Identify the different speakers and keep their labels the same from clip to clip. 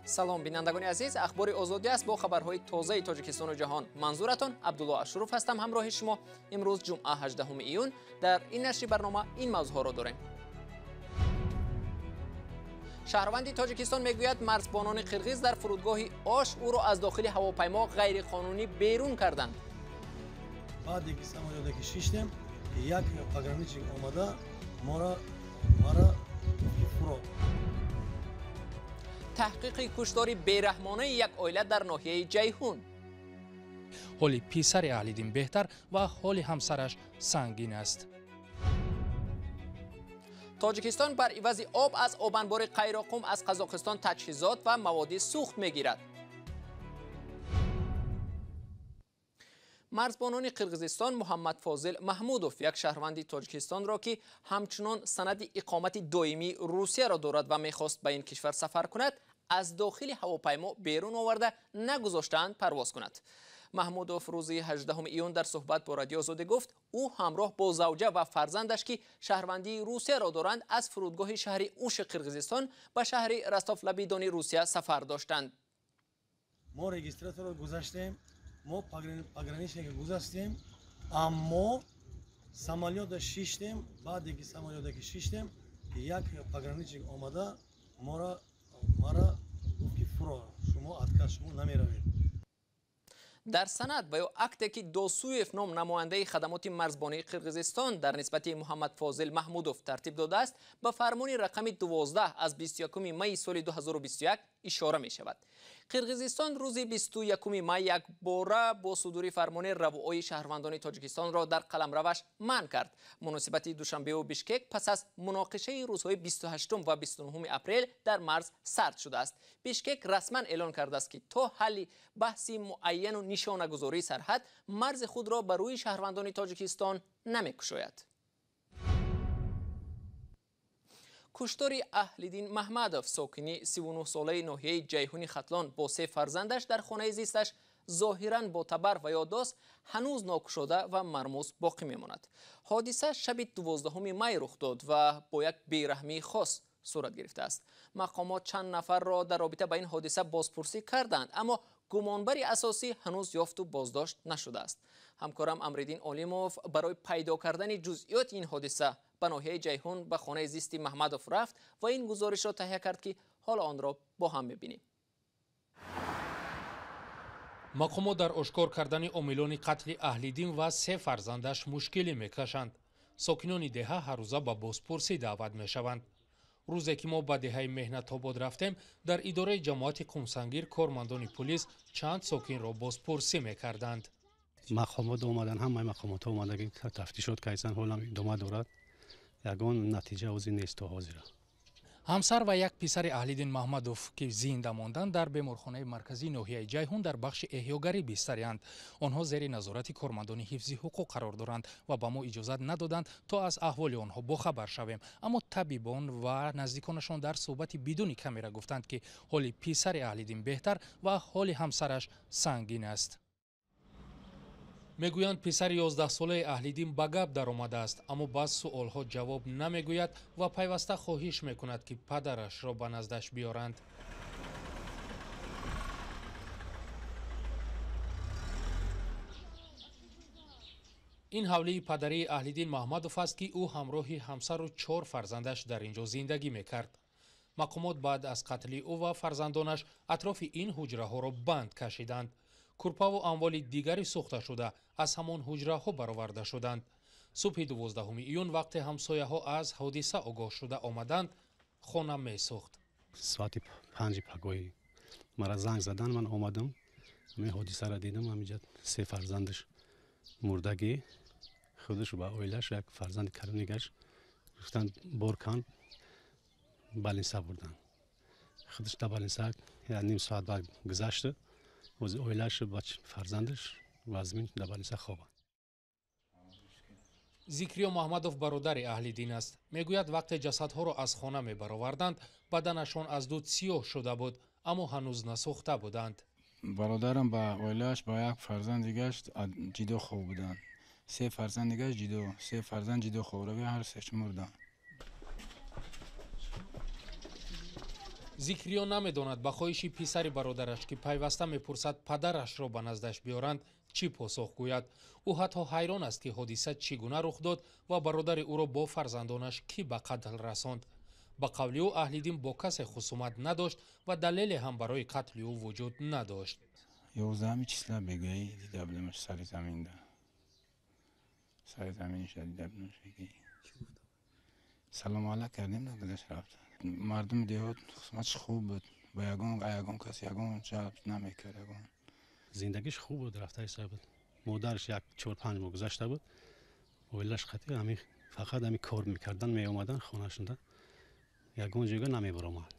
Speaker 1: салом бинандагони азиз, ахбори озодӣ аст бо хабарҳои тозаи тоҷикистону ҷаҳон. Манзуратон Абдулло Ашуруф ҳастам, ҳамроҳи шумо. имрӯз ҷумъа 18 июн. дар ин нашри барнома ин мавзӯъҳоро дорем. шаҳрванди тоҷикистон мегӯяд марзбонони қирғиз дар фурудгоҳи Ош ӯро аз дохили ҳавопаймо ғайриқонунӣ берун карданд.
Speaker 2: баъде ки самолёте ки шиштем, як пограничник омада мара фуро.
Speaker 1: таҳқиқи куштори бераҳмонаи як оила дар ноҳияи Ҷайҳун.
Speaker 3: ҳоли писари Аҳлиддин беҳтар ва ҳоли ҳамсараш сангин аст.
Speaker 1: тоҷикистон бар ивази об аз обанбори Қайроқум аз Қазоқистон таҷҳизот ва маводи сӯхт мегирад. марзбонони қирғизистон Муҳаммад Фозил Маҳмудов, як шаҳрванди Тоҷикистонро ки ҳамчунон санади иқомати доимии Русияро дорад ва мехост ба ин кишвар сафар кунад, аз дохили ҳавопаймо берун оварда нагузоштаанд парвоз кунад. Маҳмудов рӯзи 18 июн дар суҳбат бо Радиои Озодӣ гуфт, ӯ ҳамроҳ бо завҷа ва фарзандаш ки шаҳрвандии Русияро доранд, аз фурудгоҳи шаҳри Уши Қирғизистон ба шаҳри Ростов-Лабидони Русия сафар доштанд.
Speaker 2: мо регистраторро гузаштем, мо пограничника гузаштем, аммо самолёта шиштем. баъде ки самолёта ки шиштем, як пограничник омада мара гуфт ки фуро, шумо отказ, шумо намеравед.
Speaker 1: дар санад ба ё акте ки Досуев ном намояндаи хадамоти марзбонии Қирғизистон дар нисбати Муҳаммад Фозил Маҳмудов тартиб додааст, ба фармони рақами 12 аз 21 майи соли 2021 ишора мешавад. Қирғизистон рӯзи 21 май як бора бо судури фармони равои шаҳрвандони Тоҷикистонро дар қаламраваш манъ кард. муносибати Душанбеу Бишкек пас аз муноқишаи рӯзҳои 28 ва 29 апрел дар марз сард шудааст. Бишкек расман эълон кардааст ки то ҳалли баҳси муайяну нишонагузории сарҳад марзи худро ба рӯи шаҳрвандони Тоҷикистон намекушояд. куштори Аҳлиддин Маҳмадов, сокини 39 солаи ноҳияи Ҷайҳуни Хатлон бо 3 фарзандаш дар хонаи зисташ зоҳиран ботабар ва ёддост, ҳанӯз нокушода ва мармӯз боқӣ мемонад. ҳодиса шаби 12 май рух дод ва бо як бераҳмии хос сурат гирифтааст. мақомот чанд нафарро дар робита ба ин ҳодиса бозпурсӣ карданд, аммо гумонбари асосӣ ҳанӯз ёфту боздошт нашудааст. ҳамкорам Амриддин Олимов барои пайдо кардани ҷузъиёти ин ҳодиса ба ноҳияи Ҷайҳун ба хонаи зисти Маҳмадов рафт ва ин гузоришро таҳия кард ки ҳоло онро бо ҳам мебинем.
Speaker 3: мақомот дар ошкор кардани омилони қатли Аҳлиддин ва 3 фарзандаш мушкилӣ мекашанд. сокинони деҳа ҳаррӯза ба бозпурсӣ даъват мешаванд. рӯзе ки мо ба деҳаи Меҳнатобод рафтем, дар идораи ҷамоати Қумсангир кормандони пулис чанд сокинро бозпурсӣ мекарданд.
Speaker 4: мақомот омадан, ҳамаи мақомотҳо омадаги тафтишот кайсан, ҳолам идома дорад. ягон натиҷа ҳозир нест то ҳозира.
Speaker 3: ҳамсар ва як писари Аҳлиддин Маҳмадов ки зинда монданд, дар беморхонаи марказии ноҳияи Ҷайҳун дар бахши эҳёгарӣ бистариянд. онҳо зери назорати кормандони ҳифзи ҳуқуқ қарор доранд ва ба мо иҷозат надоданд то аз аҳволи онҳо бохабар шавем. аммо табибон ва наздиконашон дар суҳбати бидуни камера гуфтанд ки ҳоли писари Аҳлиддин беҳтар ва ҳоли ҳамсараш сангин аст. мегӯянд писари 11-солаи Аҳлиддин ба гап даромадааст, аммо баъз суолҳо ҷавоб намегӯяд ва пайваста хоҳиш мекунад ки падарашро ба наздаш биёранд. ин ҳавлии падарии Аҳлиддин Маҳмадов аст ки ӯ ҳамроҳи ҳамсару 4 фарзандаш дар ин ҷо зиндагӣ мекард. мақомот баъд аз қатли ӯ ва фарзандонаш атрофи ин ҳуҷраҳоро банд кашиданд. курпаву амволи дигари сӯхта шуда аз ҳамон ҳуҷраҳо бароварда шуданд. субҳи 12 июн вақте ҳамсояҳо аз ҳодиса огоҳ шуда омаданд, хона месӯхт.
Speaker 4: соати 5 пагоҳӣ мара занг задан, ман омадам, ҳамин ҳодисаро дидам. ҳаминҷа 3 фарзандаш мурдагӣ, худаш ва оилаш, як фарзанди карунигаш гуфтанд боркан балинса бурдан. худаш да балинса ним соат баъд гузашта, ҳозир оилаш ва фарзандаш ва азмин да балинса хобанд.
Speaker 3: зикриё Маҳмадов бародари Аҳлиддин аст. мегӯяд вақте ҷасадҳоро аз хона мебароварданд, баданашон аз дуд сиёҳ шуда буд, аммо ҳанӯз насӯхта буданд.
Speaker 5: бародарам ба оилааш ба як фарзанд дигаш ҷидо хоб буданд. 3 фарзанд дигаш ҷидо, 3 фарзанд ҷидо хобрави ҳар сеш мурданд.
Speaker 3: зикриё намедонад ба хоҳиши писари бародараш ки пайваста мепурсад падарашро ба наздаш биёранд чӣ посух гӯяд. ӯ ҳатто ҳайрон аст ки ҳодиса чӣ гуна рух дод ва бародари ӯро бо фарзандонаш кӣ ба қатл расонд. ба қавли ӯ аҳлидин бо касе хусумат надошт ва далеле ҳам барои қатли ӯ вуҷуд надошт.
Speaker 5: 11 числа бегаи дида будамаш сари заминда. Сари заминиш дида будамаш бегаи. салом алейк кардем нагадаш рафт. мардуми деҳот хусуматш хуб буд. ба ягон кас ягон ҷаб намекард. ягон
Speaker 4: зиндагиш хуб буд, рафтари сар буд. модараш 4-5 моҳ гузашта буд. оилаш хати ҳамин фақат ҳамин кор мекардан, меомадан хонашонда. ягон ҷойга намебаромад.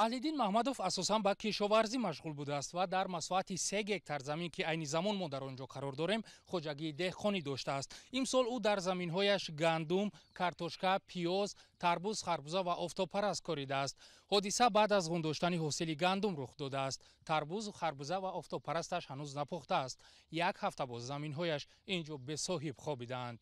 Speaker 3: аҳлиддин маҳмадов асосан ба кишоварзӣ машғул будааст ва дар масоҳати 3 гектар замин ки айни замон мо дар он ҷо қарор дорем хоҷагии деҳқонӣ доштааст. имсол ӯ дар заминҳояш гандум, картошка, пиёз, тарбуз, харбуза ва офтобпараст коридааст. ҳодиса баъд аз ғундоштани ҳосили гандум рух додааст. тарбуз, харбуза ва офтобпарасташ ҳанӯз напухтааст. 1 ҳафта боз заминҳояш ин ҷо бесоҳиб хобидаанд.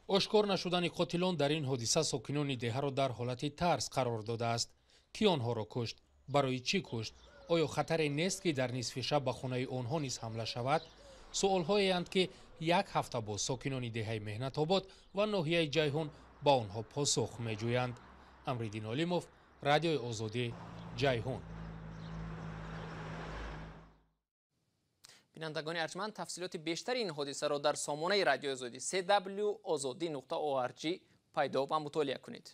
Speaker 3: ошкор нашудани қотилон дар ин ҳодиса сокинони деҳаро дар ҳолати тарс қарор додааст. ки онҳоро кушт? барои чӣ кушт? оё хатаре нест ки дар нисфи шаб ба хонаи онҳо низ ҳамла шавад? суолҳоеанд ки 1 ҳафта боз сокинони деҳаи меҳнатобод ва ноҳияи ҷайҳун ба онҳо посух меҷӯянд. амриддин олимов, радиои озодӣ, ҷайҳун.
Speaker 1: бинандагони арҷманд, тафсилоти бештари ин ҳодисаро дар сомонаи радиои озодӣ cwozodi.org пайдо ва мутолиа кунед.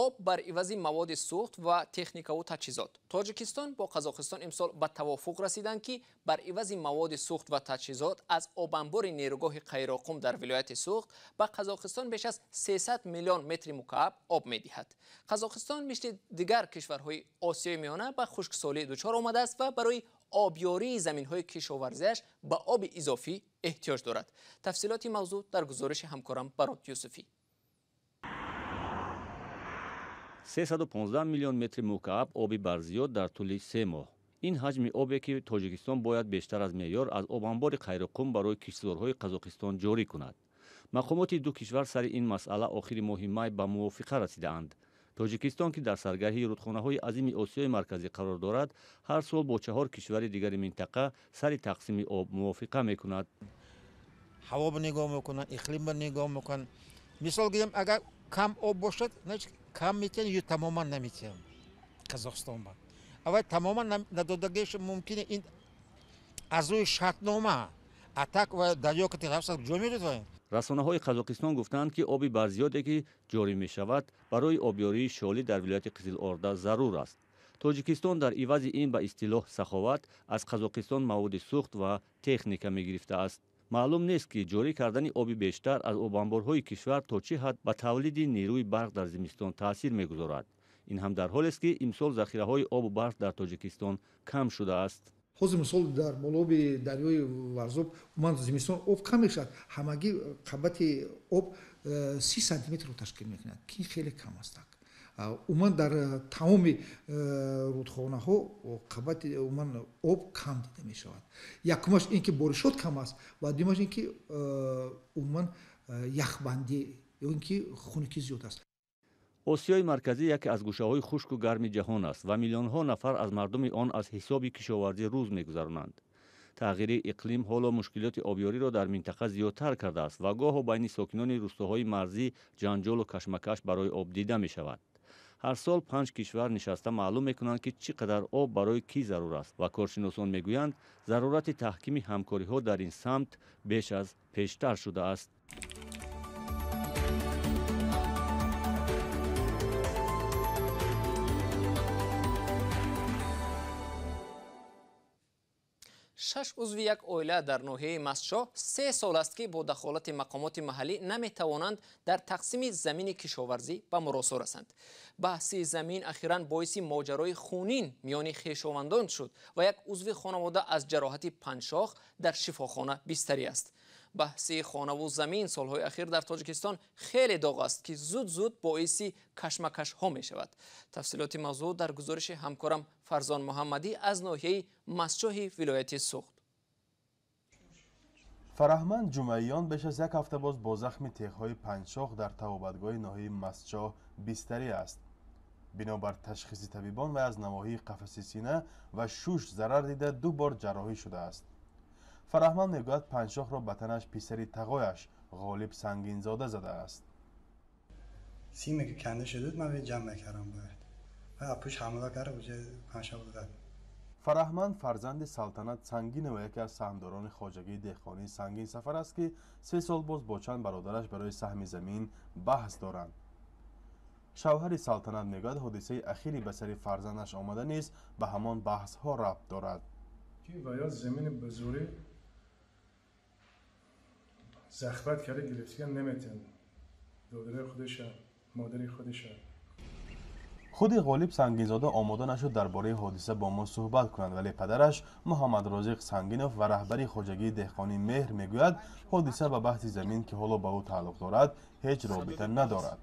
Speaker 1: об бар ивази маводи сӯхт ва техникаву таҷҳизот. Тоҷикистон бо Қазоқистон имсол ба тавофуқ расиданд ки бар ивази маводи сӯхт ва таҷҳизот аз обанбори нерӯгоҳи Қайроқум дар вилояти Суғд ба Қазоқистон беш аз 300 миллион метри мукааб об медиҳад. Қазоқистон мисли дигар кишварҳои Осиёи миёна ба хушксолӣ дучор омадааст ва барои обёрии заминҳои кишоварзиаш ба оби изофӣ эҳтиёҷ дорад. тафсилоти мавзӯъ дар гузориши ҳамкорам Барот Юсуфӣ.
Speaker 6: 315 миллион метри мукааб оби барзиёд дар тӯли 3 моҳ. ин ҳаҷми обе ки Тоҷикистон бояд бештар аз меъёр аз обанбори Қайроқум барои киштзорҳои Қазоқистон ҷорӣ кунад. мақомоти ду кишвар сари ин масъала охири моҳи май ба мувофиқа расидаанд. Тоҷикистон ки дар саргарҳии рудхонаҳои азими Осиёи марказӣ қарор дорад, ҳар сол бо 4 кишвари дигари минтақа сари тақсими об мувофиқа мекунад.
Speaker 7: ҳавобо нигоҳ мекунанд, иқлимро нигоҳ мекунанд. мисол гирем, агар кам об бошад, кам метиҳанд ё тамоман наметиҳанд Қазоқистон ба. аввал тамоман надодагиаш мумкине ин аз рӯи шартнома атак ва дарё ки тарафсад ҷо мерезоянд.
Speaker 6: расонаҳои Қазоқистон гуфтанд ки оби барзиёде ки ҷорӣ мешавад барои обёрии шолӣ дар вилояти Қизилорда зарур аст. Тоҷикистон дар ивази ин ба истилоҳ саховат аз Қазоқистон маводи сӯхт ва техника мегирифтааст. маълум нест ки ҷорӣ кардани оби бештар аз обанборҳои кишвар то чӣ ҳад ба тавлиди нерӯи барқ дар зимистон таъсир мегузорад. ин ҳам дар ҳолест ки имсол захираҳои обу барқ дар Тоҷикистон кам шудааст.
Speaker 8: ҳозир мисол дар болоби дарёи Варзоб уман зимистон об кам мешавад. ҳамагӣ қабати об 30 сантиметрро ташкил мекунад ки хеле кам аст. уман дар тамоми рудхонаҳо қабати уман об кам дида мешавад. якумаш ин ки боришот кам аст ва дуюмаш ин ки уман яхбандӣ ё ин ки хунукӣ зиёд аст.
Speaker 6: осиёи марказӣ яке аз гӯшаҳои хушку гарми ҷаҳон аст ва миллионҳо нафар аз мардуми он аз ҳисоби кишоварзӣ рӯз мегузаронанд. тағйири иқлим ҳоло мушкилоти обёриро дар минтақа зиёдтар кардааст ва гоҳо байни сокинони рӯстаҳои марзӣ ҷанҷолу кашмакаш барои об дида мешавад. ҳар сол 5 кишвар нишаста маълум мекунанд ки чӣ қадар об барои кӣ зарур аст ва коршиносон мегӯянд зарурати таҳкими ҳамкориҳо дар ин самт беш аз пештар шудааст.
Speaker 1: شش عضو یک oila در ناحیه مستشاه 3 سال است که با دخالت مقامات محلی نمیتوانند در تقسیم زمین کشاورزی به مراسا رسند. بحث زمین اخیراً باعث ماجرای خونین میان خویشاوندان شد و یک عضو خانواده از جراحت پنشاخ در شفاخانه بستری است. بحث خانه و زمین سالهای اخیر در تاجیکستان خیلی داغ است که زود زود باعث کشمکش ها می شود. تفصیلات موضوع در گزارش همکارم فرزان محمدی از ناحیه مستشاه ولایت سوخت.
Speaker 9: فرهمند جمعیان بیش از یک هفته با زخم تیغ‌های پنجشاخ در توابتگاه ناحیه مسجد بستری است. بنابر تشخیص طبیبان و از نواحی قفس سینه و شوش ضرر دیده 2 بار جراحی شده است. فرهمند میگوید پنجشاخ را به تنش پسری تقایش غالب سنگین زاده زده است.
Speaker 10: سیمی که کنده شده من جمع کردم باید و اپوش حمله کرده بوده پنجشاخ داد.
Speaker 9: فرهمند فرزند سلطنت سنگین و یکی از سهمداران خواجگی دهقانی سنگین سفر است که 3 سال با چند برادرش برای سهم زمین بحث دارند. شوهر سلطنت میگوید حادثه اخیری به سر فرزندش آمده نیست به همان بحث ها ربط دارد.
Speaker 11: که باید زمین به زوری زخمت کرده گرفتگان نمیتن دادر خودش مادر خودش.
Speaker 9: خود غالب سنگینزاده آماده نشد درباره حادثه با ما صحبت کنند، ولی پدرش محمد رازق سنگینوف و رهبری خواجگی دهقانی مهر میگوید حادثه به بحث زمین که حالا به او تعلق دارد هیچ رابطه ندارد.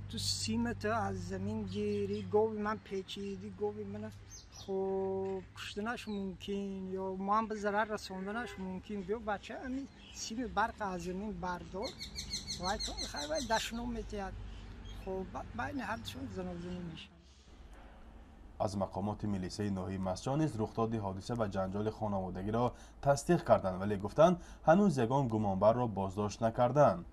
Speaker 12: تو سیمت از زمین گیری گوی من پیچیدی گوی من خب کشتنش ممکن یا ما هم به ضرر رساندنش ممکن. بیا بچه همین سیم برق از زمین بردار وای تو خیلی باید دشنو میتید خب بین هرچون زنازنی میشه.
Speaker 9: از مقامات میلیسه ناحیه مسجد نیز رخداد حادثه و جنجال خانوادگی را تصدیق کردند، ولی گفتند هنوز یگان گمانبر را بازداشت نکردند.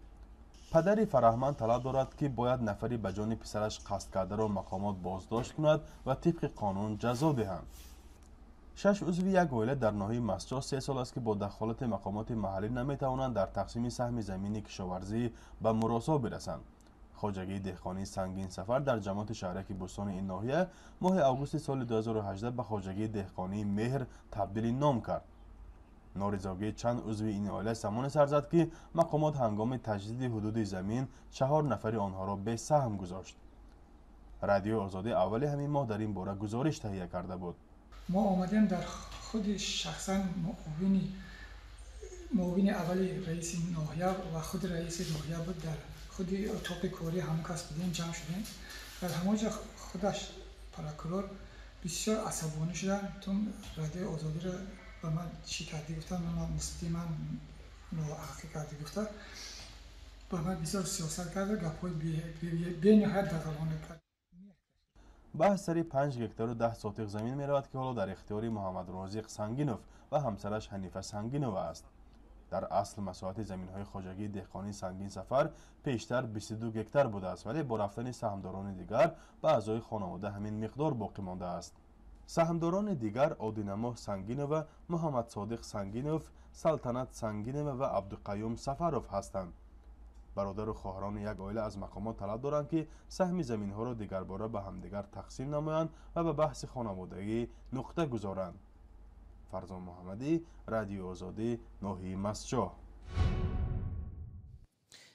Speaker 9: پدر فرهمند طلب دارد که باید نفری به جان پسرش قصد کرده را مقامات بازداشت کند و طبق قانون جزا دهند. 6 عضو یک عائله در ناحیه مسجد 3 سال است که با دخالت مقامات محلی نمیتوانند در تقسیم سهم زمین کشاورزی به مراسا برسند. خواجگی دهقانی سنگین سفر در جماعت شهرک بستان این ناحیه ماه آگوست سال 2018 به خواجگی دهقانی مهر تبدیل نام کرد. نارضایتی چند عضو این عائله زمان سر زد که مقامات هنگام تجدید حدود زمین 4 نفر آنها را به سهم گذاشت. رادیو آزادی اول همین ماه در این باره گزارش تهیه کرده بود.
Speaker 13: ما آمدیم در خود شخصا معاون اولی رئیس ناحیه و خود رئیس ناحیه بود در خود اتاق کاری همون کس بودیم جمع شدیم. در همونجا خودش پروکورور بسیار عصبانی شدن تون رادیو آزادی را به من چی کردی گفتن من نسبتی من ناحقی کردی گفتن به من بسیار سیاست کرده گپای بی نهایت دغلانه کرد.
Speaker 9: بحث سری 5 هکتار و 10 ساتق زمین می رود که حالا در اختیار محمد رازق سنگینوف و همسرش حنیفه سنگینوف است. در اصل مساحت زمین های خواجگی دهقانی سنگین سفر پیشتر 22 هکتار بوده است، ولی با رفتن سهمداران دیگر به اعضای خانواده همین مقدار باقی مانده است. سهمداران دیگر عادینما سنگینوف و محمد صادق سنگینوف، سلطنت سنگینوف و عبدالقیوم سفروف هستند. برادر و خواهران یک عائله از مقامات طلب دارند که سهم زمین ها را دیگر باره به همدیگر تقسیم نمایند و به بحث خانوادگی نقطه گذارند. فرزان محمدی، رادیو آزادی، ناحیه مسجد.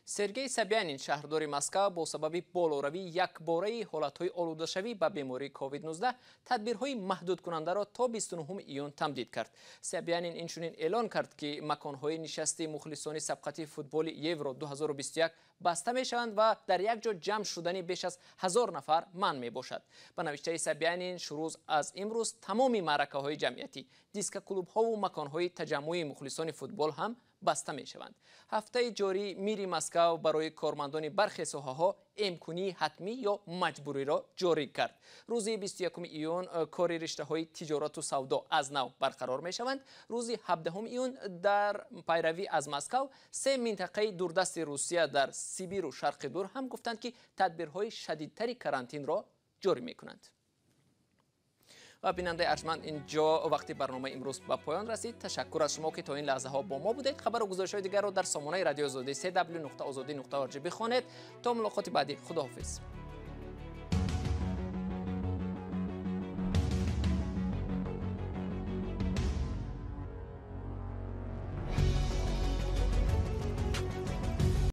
Speaker 1: سرگئی سبیانین شهرداری مسکو با سبب بالوروی یکباره حالتهای آلوده‌شوی به بیماری کووید 19 تدبیرهای محدود کننده را تا 29 ایون تمدید کرد. سبیانین اینچنین اعلان کرد که مکانهای نشستی مخلصان سبقت فوتبال یورو 2021 بسته می شوند و در یک جا جمع شدن بیش از 1000 نفر منع می باشد. به نوشته سبیانین شروع از امروز تمامی معرکه های جمعیتی، دیسک کلوب ها و مکان های تجمع مخلصان فوتبال هم بسته می شوند. هفته جاری میری مسکو برای کارمندان برخی ساحه‌ها امکانی حتمی یا مجبوری را جاری کرد. روز 21 ایون کار رشته های تجارت و سودا از نو برقرار می شوند. روز 17 ایون در پیروی از مسکو 3 منطقه دوردست روسیه در سیبیر و شرق دور هم گفتند که تدبیرهای شدیدتری کرانتین را جاری می کنند. و بیننده ارجمند اینجا وقتی برنامه امروز به پایان رسید. تشکر از شما که تا این لحظه ها با ما بودید. خبر و گزارش‌های دیگر را در سامانه رادیو آزادی www.azadi.org بخوانید. تا ملاقات بعدی، خداحافظ.